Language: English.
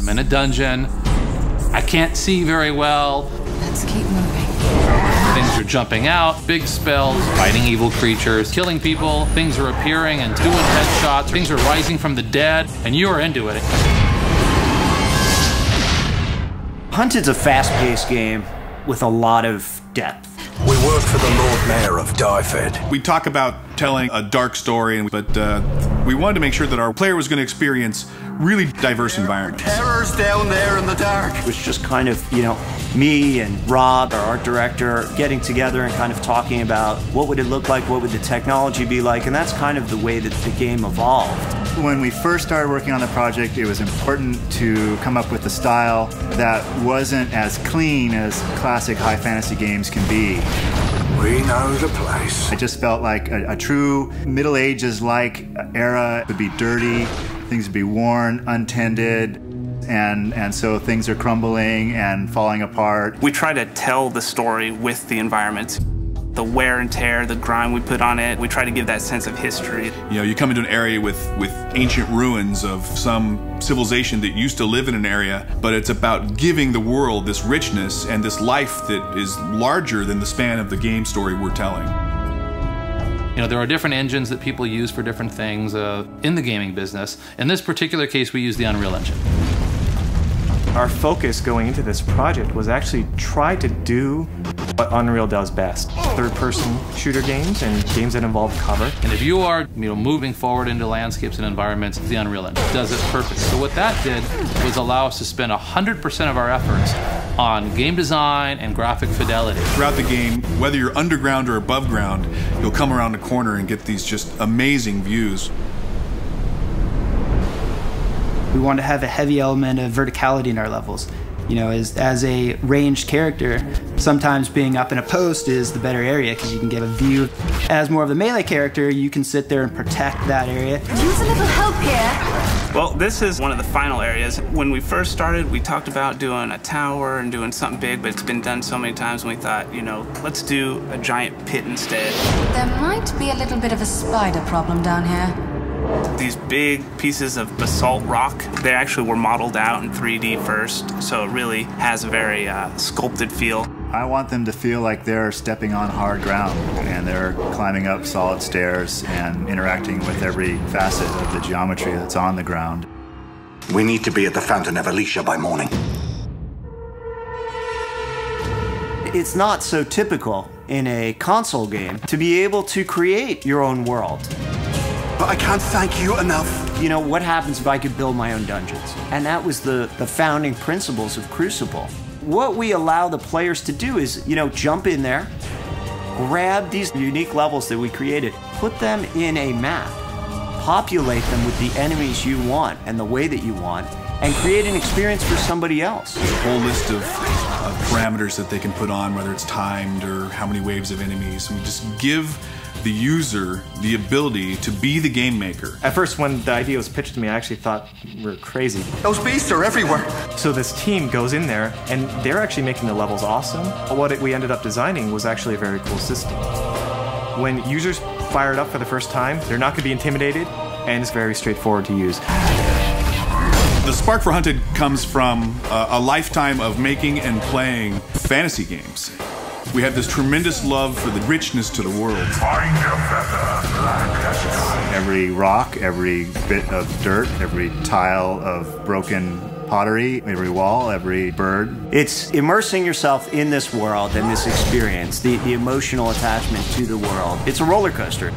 I'm in a dungeon. I can't see very well. Let's keep moving. Things are jumping out, big spells, fighting evil creatures, killing people. Things are appearing and doing headshots. Things are rising from the dead, and you are into it. Hunted's a fast-paced game with a lot of depth. We work for the Lord Mayor of Dyfed. We talk about telling a dark story, but we wanted to make sure that our player was going to experience really diverse environments. Terror's down there in the dark. It was just kind of, you know, me and Rob, our art director, getting together and kind of talking about what would it look like, what would the technology be like, and that's kind of the way that the game evolved. When we first started working on the project, it was important to come up with a style that wasn't as clean as classic high fantasy games can be. We know the place. I just felt like a true Middle Ages-like era would be dirty, things would be worn, untended, and so things are crumbling and falling apart. We try to tell the story with the environment. The wear and tear, the grime we put on it, we try to give that sense of history. You know, you come into an area with ancient ruins of some civilization that used to live in an area, but it's about giving the world this richness and this life that is larger than the span of the game story we're telling. You know, there are different engines that people use for different things in the gaming business. In this particular case, we use the Unreal Engine. Our focus going into this project was actually try to do what Unreal does best. Third-person shooter games and games that involve cover. And if you are, moving forward into landscapes and environments, the Unreal Engine does it perfect. So what that did was allow us to spend 100% of our efforts on game design and graphic fidelity. Throughout the game, whether you're underground or above ground, you'll come around a corner and get these just amazing views. We want to have a heavy element of verticality in our levels. You know, as a ranged character, sometimes being up in a post is the better area because you can get a view. As more of a melee character, you can sit there and protect that area. Use a little help here. Well, this is one of the final areas. When we first started, we talked about doing a tower and doing something big, but it's been done so many times and we thought, let's do a giant pit instead. There might be a little bit of a spider problem down here. These big pieces of basalt rock, they actually were modeled out in 3D first, so it really has a very sculpted feel. I want them to feel like they're stepping on hard ground and they're climbing up solid stairs and interacting with every facet of the geometry that's on the ground. We need to be at the Fountain of Alicia by morning. It's not so typical in a console game to be able to create your own world. But I can't thank you enough. You know, what happens if I could build my own dungeons? And that was the founding principles of Crucible. What we allow the players to do is, jump in there, grab these unique levels that we created, put them in a map, populate them with the enemies you want and the way that you want, and create an experience for somebody else. There's a whole list of parameters that they can put on, whether it's timed or how many waves of enemies. And we just give the user the ability to be the game maker. At first, when the idea was pitched to me, I actually thought we're crazy. Those beasts are everywhere. So this team goes in there, and they're actually making the levels awesome. What we ended up designing was actually a very cool system. When users fire it up for the first time, they're not going to be intimidated, and it's very straightforward to use. The spark for Hunted comes from a lifetime of making and playing fantasy games. We have this tremendous love for the richness to the world. Find a feather, black as night. Every rock, every bit of dirt, every tile of broken pottery, every wall, every bird. It's immersing yourself in this world and this experience, the emotional attachment to the world. It's a roller coaster.